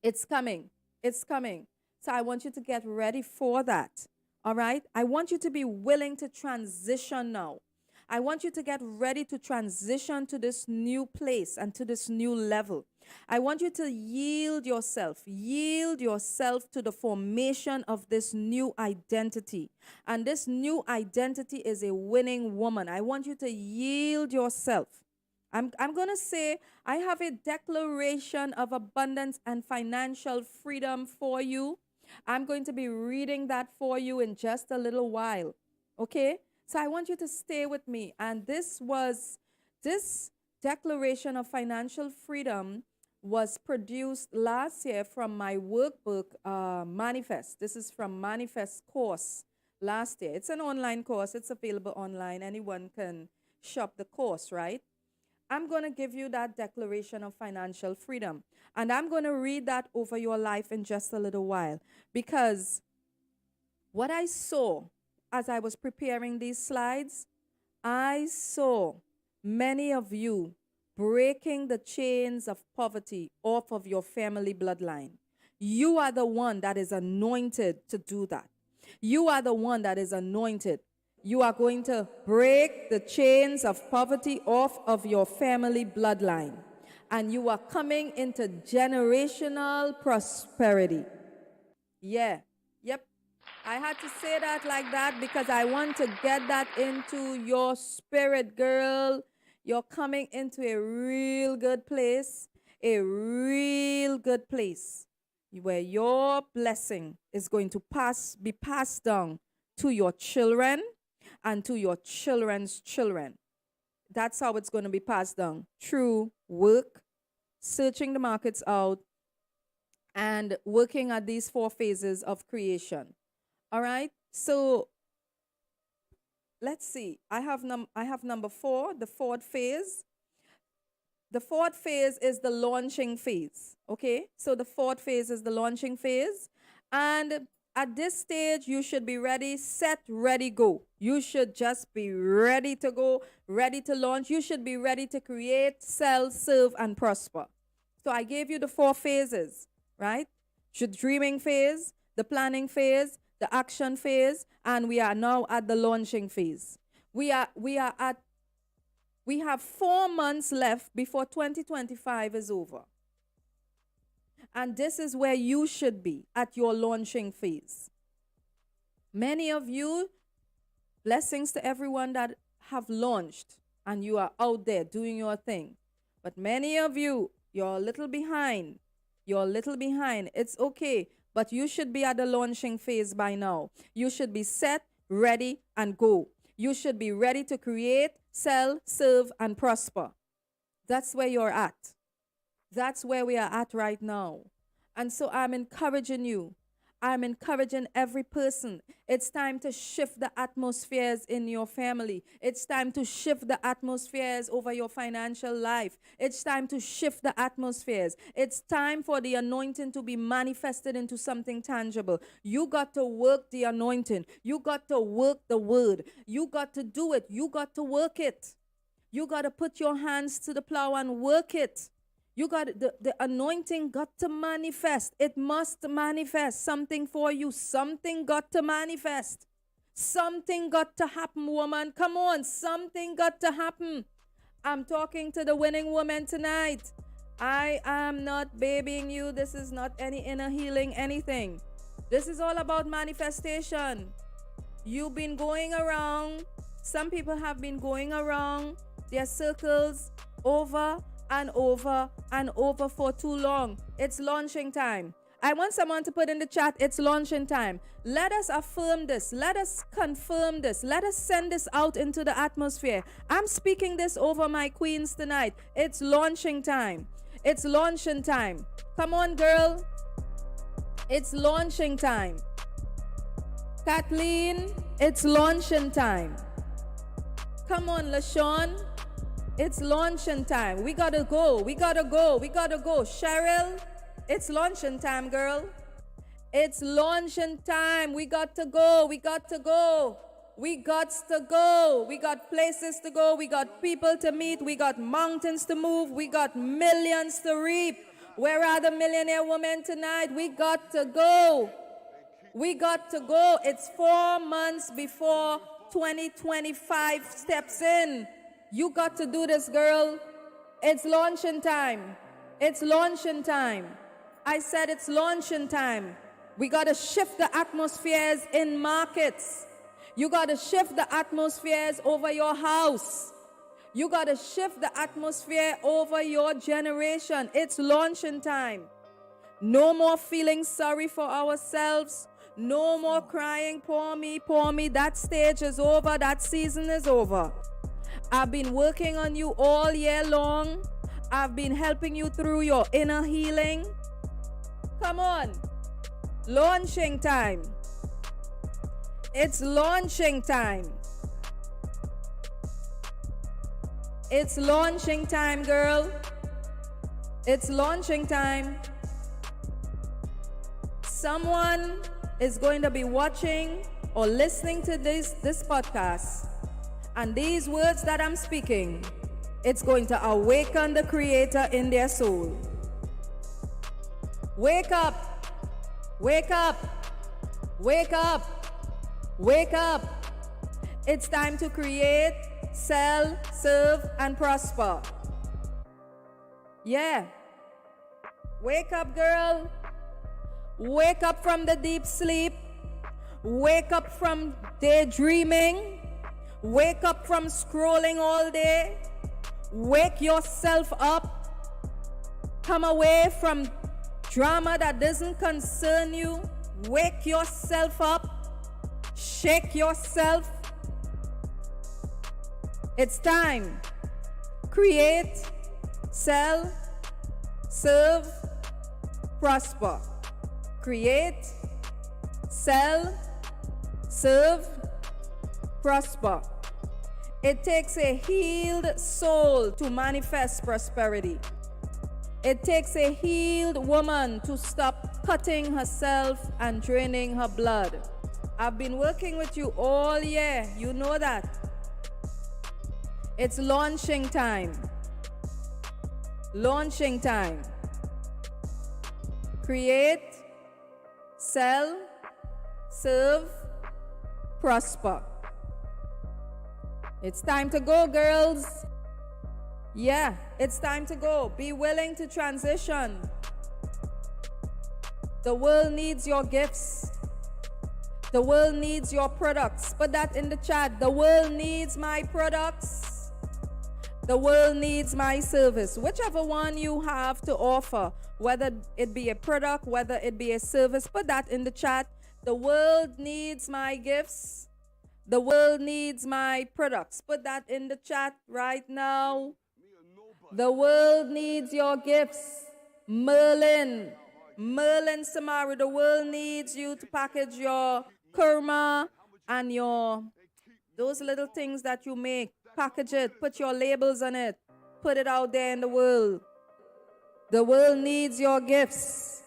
It's coming. It's coming. So I want you to get ready for that. All right? I want you to be willing to transition now. I want you to get ready to transition to this new place and to this new level. I want you to yield yourself to the formation of this new identity. And this new identity is a winning woman. I want you to yield yourself. I'm going to say, I have a declaration of abundance and financial freedom for you. I'm going to be reading that for you in just a little while. Okay? So I want you to stay with me. And this declaration of financial freedom was produced last year from my workbook, Manifest. This is from Manifest course last year. It's an online course. It's available online. Anyone can shop the course, right? I'm going to give you that declaration of financial freedom. And I'm going to read that over your life in just a little while. Because what I saw as I was preparing these slides, I saw many of you breaking the chains of poverty off of your family bloodline. You are the one that is anointed to do that. You are the one that is anointed. You are going to break the chains of poverty off of your family bloodline. And you are coming into generational prosperity. Yeah. Yep. I had to say that like that because I want to get that into your spirit, girl. You're coming into a real good place. A real good place where your blessing is going to be passed down to your children and to your children's children. That's how it's going to be passed down, through work, searching the markets out, and working at these 4 phases of creation. All right? So let's see. I have number 4, the 4th phase. The 4th phase is the launching phase. Okay? So the 4th phase is the launching phase. And at this stage, you should be ready, set, ready, go. You should just be ready to go, ready to launch. You should be ready to create, sell, serve, and prosper. So I gave you the 4 phases, right? The dreaming phase, the planning phase, the action phase, and we are now at the launching phase. We have 4 months left before 2025 is over. And this is where you should be at your launching phase. Many of you, blessings to everyone that have launched and you are out there doing your thing. But many of you, you're a little behind. You're a little behind. It's okay, but you should be at the launching phase by now. You should be set, ready, and go. You should be ready to create, sell, serve, and prosper. That's where you're at. That's where we are at right now. And so I'm encouraging you. I'm encouraging every person. It's time to shift the atmospheres in your family. It's time to shift the atmospheres over your financial life. It's time to shift the atmospheres. It's time for the anointing to be manifested into something tangible. You got to work the anointing. You got to work the word. You got to do it. You got to work it. You got to put your hands to the plow and work it. You got the anointing got to manifest. It must manifest something for you. Something got to manifest. Something got to happen, woman. Come on, something got to happen. I'm talking to the winning woman tonight. I am not babying you. This is not any inner healing, anything. This is all about manifestation. You've been going around. Some people have been going around their circles over and over and over for too long. It's launching time. I want someone to put in the chat, it's launching time. Let us affirm this. Let us confirm this. Let us send this out into the atmosphere. I'm speaking this over my queens tonight. It's launching time. It's launching time. Come on, girl. It's launching time. Kathleen, it's launching time. Come on, LaShawn. It's launching time. We gotta go. We gotta go. We gotta go. Cheryl, it's launching time, girl. It's launching time. We got to go. We got to go. We got to go. We got places to go. We got people to meet. We got mountains to move. We got millions to reap. Where are the millionaire women tonight? We got to go. We got to go. It's 4 months before 2025 steps in. You got to do this, girl. It's launching time. It's launching time. I said it's launching time. We got to shift the atmospheres in markets. You got to shift the atmospheres over your house. You got to shift the atmosphere over your generation. It's launching time. No more feeling sorry for ourselves. No more crying, poor me, poor me. That stage is over. That season is over. I've been working on you all year long. I've been helping you through your inner healing. Come on. Launching time. It's launching time. It's launching time, girl. It's launching time. Someone is going to be watching or listening to this podcast. And these words that I'm speaking, it's going to awaken the Creator in their soul. Wake up. Wake up. Wake up. Wake up. It's time to create, sell, serve, and prosper. Yeah. Wake up, girl. Wake up from the deep sleep. Wake up from daydreaming. Wake up from scrolling all day. Wake yourself up. Come away from drama that doesn't concern you. Wake yourself up. Shake yourself. It's time. Create, sell, serve, prosper. Create, sell, serve, prosper. It takes a healed soul to manifest prosperity. It takes a healed woman to stop cutting herself and draining her blood. I've been working with you all year. You know that. It's launching time. Launching time. Create, sell, serve, prosper. It's time to go, girls. Yeah, it's time to go. Be willing to transition. The world needs your gifts. The world needs your products. Put that in the chat. The world needs my products. The world needs my service. Whichever one you have to offer, whether it be a product, whether it be a service, put that in the chat. The world needs my gifts. The world needs my products. Put that in the chat right now. The world needs your gifts. Merlin, Merlin's tomorrow. The world needs you to package your kurma and those little things that you make. Package it. Put your labels on it. Put it out there in the world. The world needs your gifts.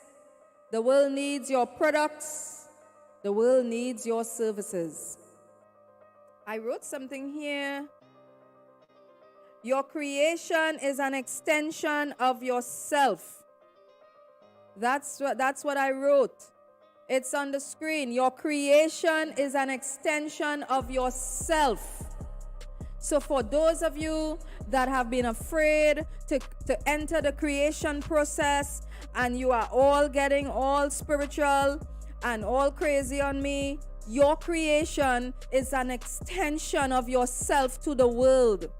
The world needs your products. The world needs your services. I wrote something here. Your creation is an extension of yourself. That's what I wrote. It's on the screen. Your creation is an extension of yourself. So for those of you that have been afraid to enter the creation process, and you are all getting all spiritual and all crazy on me, your creation is an extension of yourself to the world.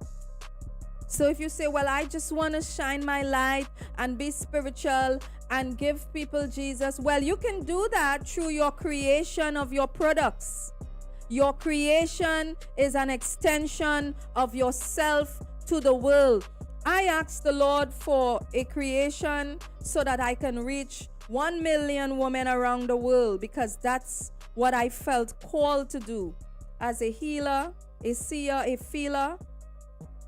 So if you say, well, I just want to shine my light and be spiritual and give people Jesus, well, you can do that through your creation of your products. Your creation is an extension of yourself to the world. I asked the Lord for a creation so that I can reach 1 million women around the world, because that's what I felt called to do. As a healer, a seer, a feeler,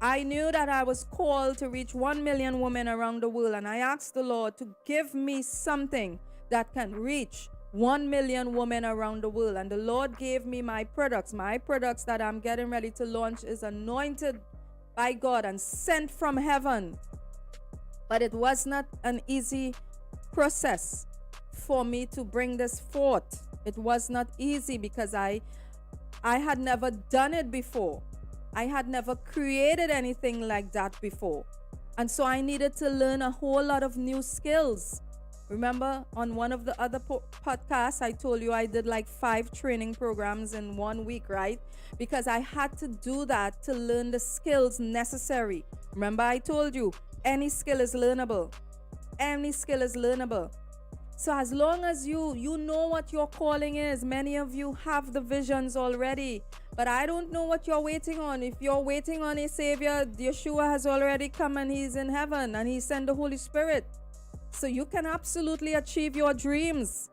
I knew that I was called to reach 1 million women around the world, and I asked the Lord to give me something that can reach 1 million women around the world. And the Lord gave me my products. My products that I'm getting ready to launch is anointed by God and sent from heaven. But it was not an easy process for me to bring this forth. It was not easy because I had never done it before. I had never created anything like that before. And so I needed to learn a whole lot of new skills. Remember, on one of the other podcasts, I told you I did like 5 training programs in 1 week, right? Because I had to do that to learn the skills necessary. Remember, I told you, any skill is learnable. Any skill is learnable. So as long as you know what your calling is, many of you have the visions already. But I don't know what you're waiting on. If you're waiting on a Savior, Yeshua has already come and He's in heaven and He sent the Holy Spirit. So you can absolutely achieve your dreams.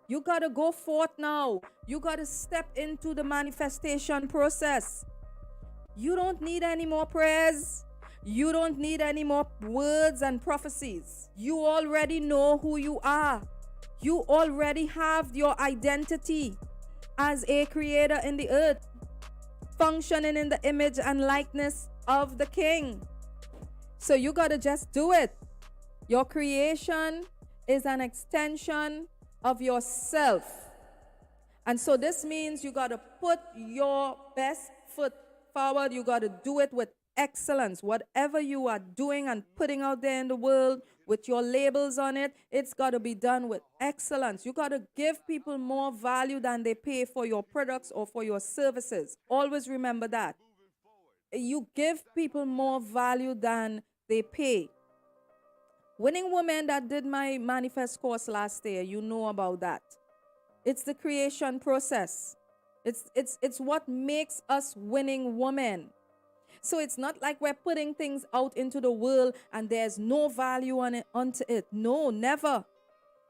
You got to go forth now. You got to step into the manifestation process. You don't need any more prayers. You don't need any more words and prophecies. You already know who you are. You already have your identity as a creator in the earth, functioning in the image and likeness of the King. So you got to just do it. Your creation is an extension of yourself. And so this means you got to put your best foot forward. You got to do it with excellence. Whatever you are doing and putting out there in the world with your labels on it, it's got to be done with excellence. You got to give people more value than they pay for your products or for your services. Always remember that. You give people more value than they pay. Winning Women that did my manifest course last year, you know about that. It's the creation process. It's what makes us winning women. So it's not like we're putting things out into the world and there's no value onto it. No, never.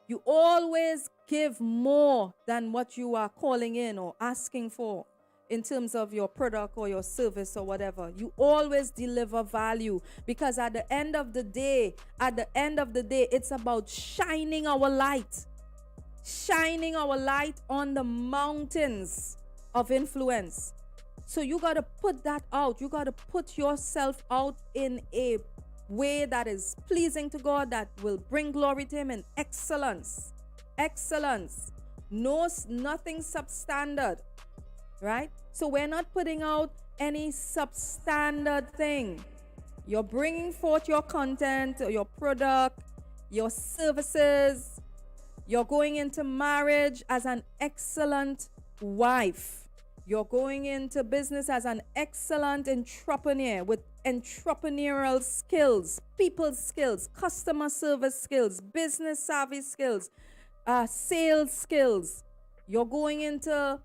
You always give more than what you are calling in or asking for in terms of your product or your service or whatever. You always deliver value, because at the end of the day, it's about shining our light on the mountains of influence. So you got to put that out. You got to put yourself out in a way that is pleasing to God, that will bring glory to Him in excellence. Excellence. Nothing substandard, right? So we're not putting out any substandard thing. You're bringing forth your content, your product, your services. You're going into marriage as an excellent wife. You're going into business as an excellent entrepreneur with entrepreneurial skills, people skills, customer service skills, business savvy skills, sales skills. You're going into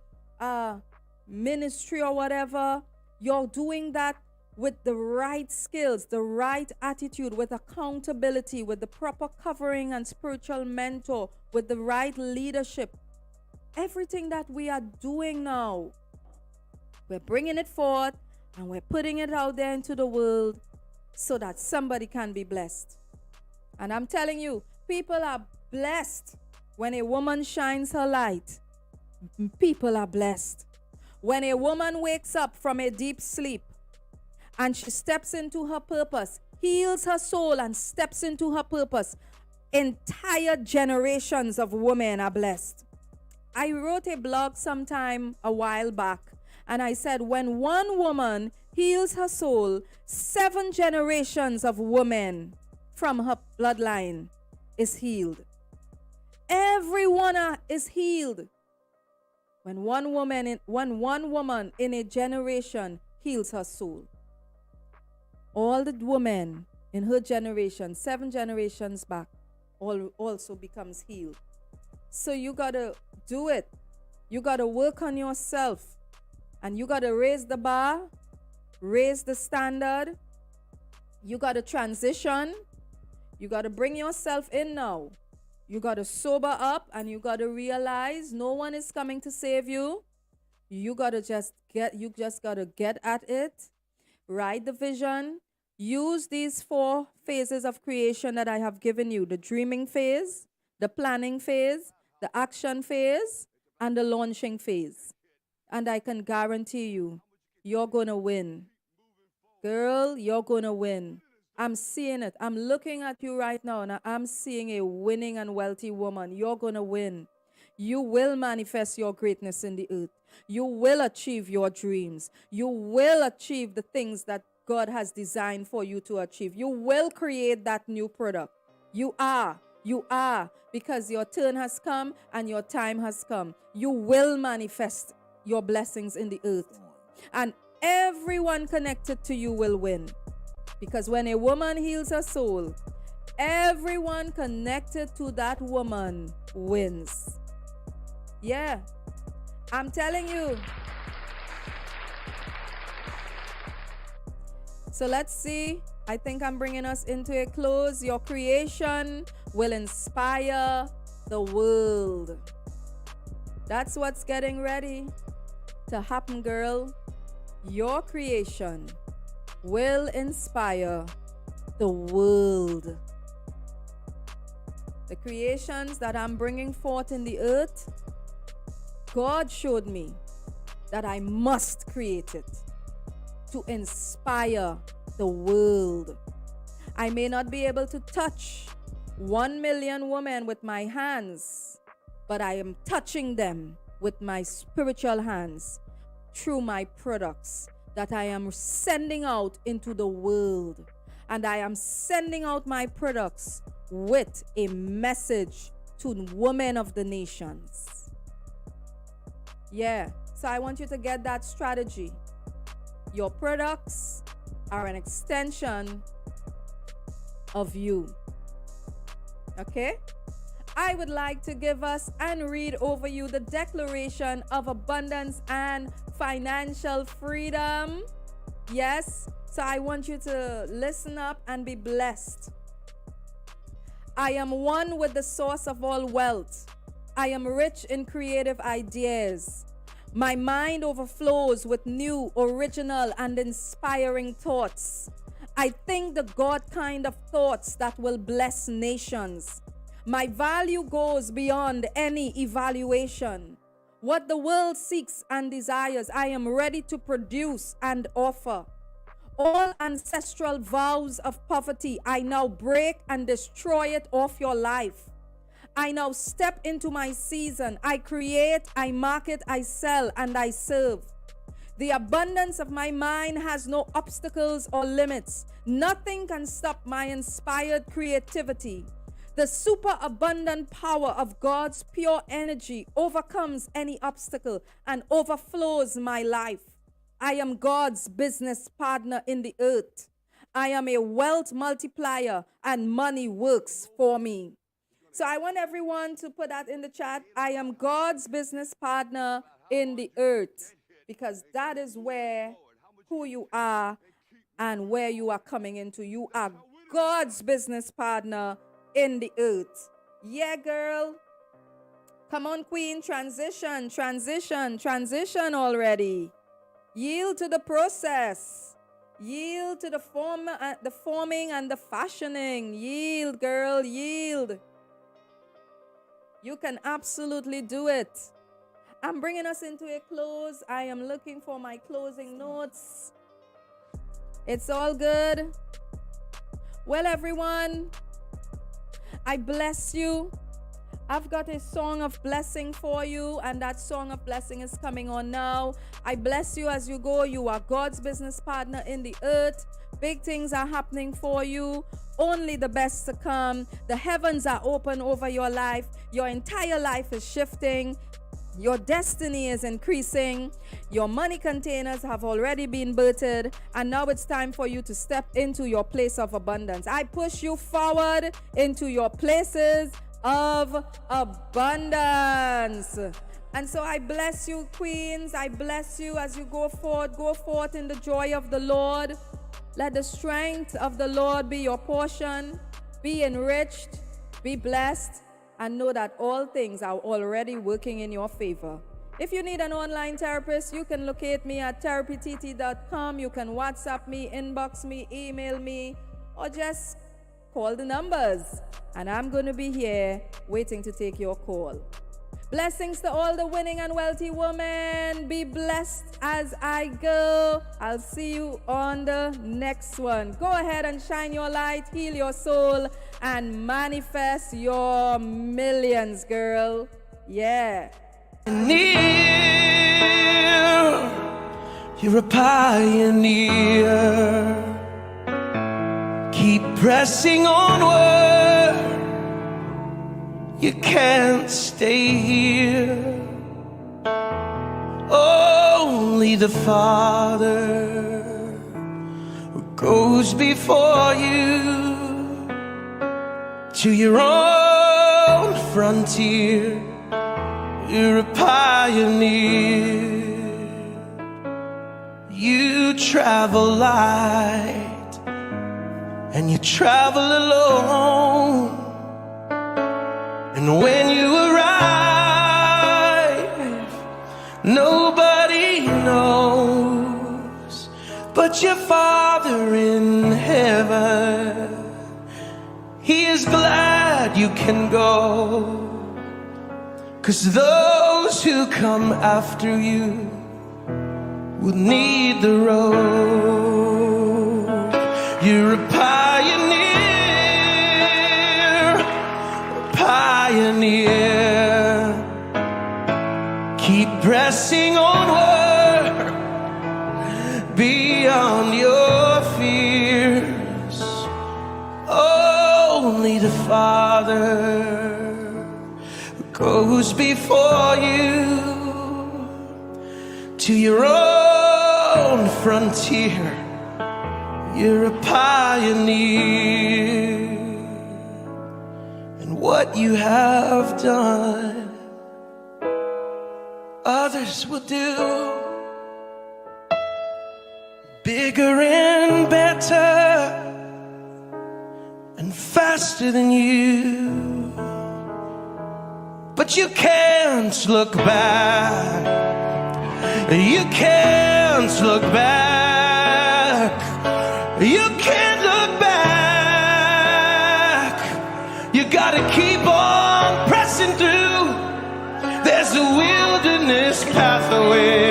ministry or whatever. You're doing that with the right skills, the right attitude, with accountability, with the proper covering and spiritual mentor, with the right leadership. Everything that we are doing now, we're bringing it forth and we're putting it out there into the world so that somebody can be blessed. And I'm telling you, people are blessed when a woman shines her light. People are blessed. When a woman wakes up from a deep sleep and she steps into her purpose, heals her soul and steps into her purpose, entire generations of women are blessed. I wrote a blog sometime a while back, and I said, when one woman heals her soul, 7 generations of women from her bloodline is healed. Everyone is healed. When one woman in a generation heals her soul, all the women in her generation, 7 generations back, also becomes healed. So you gotta do it. You gotta work on yourself. And you gotta raise the bar, raise the standard. You gotta transition. You gotta bring yourself in now. You gotta sober up and you gotta realize no one is coming to save you. You just gotta get at it. Write the vision. Use these 4 phases of creation that I have given you: the dreaming phase, the planning phase, the action phase, and the launching phase. And I can guarantee you, you're going to win. Girl, you're going to win. I'm seeing it. I'm looking at you right now, and I'm seeing a winning and wealthy woman. You're going to win. You will manifest your greatness in the earth. You will achieve your dreams. You will achieve the things that God has designed for you to achieve. You will create that new product. You are, because your turn has come and your time has come. You will manifest your blessings in the earth. And everyone connected to you will win. Because when a woman heals her soul, everyone connected to that woman wins. Yeah, I'm telling you. So let's see. I think I'm bringing us into a close. Your creation will inspire the world. That's what's getting ready to happen, girl. Your creation will inspire the world. The creations that I'm bringing forth in the earth, God showed me that I must create it to inspire the world. I may not be able to touch 1 million women with my hands, but I am touching them with my spiritual hands through my products that I am sending out into the world. And I am sending out my products with a message to women of the nations. Yeah, so I want you to get that strategy. Your products are an extension of you. Okay? I would like to give us and read over you the Declaration of Abundance and Financial Freedom. Yes, so I want you to listen up and be blessed. I am one with the source of all wealth. I am rich in creative ideas. My mind overflows with new, original, and inspiring thoughts. I think the God kind of thoughts that will bless nations. My value goes beyond any evaluation. What the world seeks and desires, I am ready to produce and offer. All ancestral vows of poverty, I now break and destroy it off your life. I now step into my season. I create, I market, I sell, and I serve. The abundance of my mind has no obstacles or limits. Nothing can stop my inspired creativity. The superabundant power of God's pure energy overcomes any obstacle and overflows my life. I am God's business partner in the earth. I am a wealth multiplier and money works for me. So I want everyone to put that in the chat. I am God's business partner in the earth, because that is who you are, and where you are coming into. You are God's business partner in the earth. Yeah, girl. Come on, queen. Transition already. Yield to the process. Yield to the forming and the fashioning. Yield, girl, yield. You can absolutely do it. I'm bringing us into a close. I am looking for my closing notes. It's all good. Well, everyone, I bless you. I've got a song of blessing for you, and that song of blessing is coming on now. I bless you as you go. You are God's business partner in the earth. Big things are happening for you. Only the best to come. The heavens are open over your life. Your entire life is shifting. Your destiny is increasing. Your money containers have already been birthed, and now it's time for you to step into your place of abundance. I push you forward into your places of abundance. And so I bless you, queens. I bless you as you go forth. Go forth in the joy of the Lord. Let the strength of the Lord be your portion. Be enriched, be blessed, and know that all things are already working in your favor. If you need an online therapist, you can locate me at therapytt.com. You can WhatsApp me, inbox me, email me, or just call the numbers. And I'm going to be here waiting to take your call. Blessings to all the winning and wealthy women. Be blessed as I go. I'll see you on the next one. Go ahead and shine your light, heal your soul, and manifest your millions, girl. Yeah. You're a pioneer. Keep pressing onward. You can't stay here. Only the Father who goes before you to your own frontier. You're a pioneer. You travel light and you travel alone. And when you arrive, nobody knows but your Father in heaven. He is glad you can go, 'cause those who come after you will need the road. You're a pioneer. Keep pressing onward beyond your fears. Only the Father who goes before you to your own frontier. You're a pioneer. What you have done, others will do, bigger and better and faster than you. But you can't look back. You can't look back. You can't look back. You gotta keep on pressing through. There's a wilderness pathway.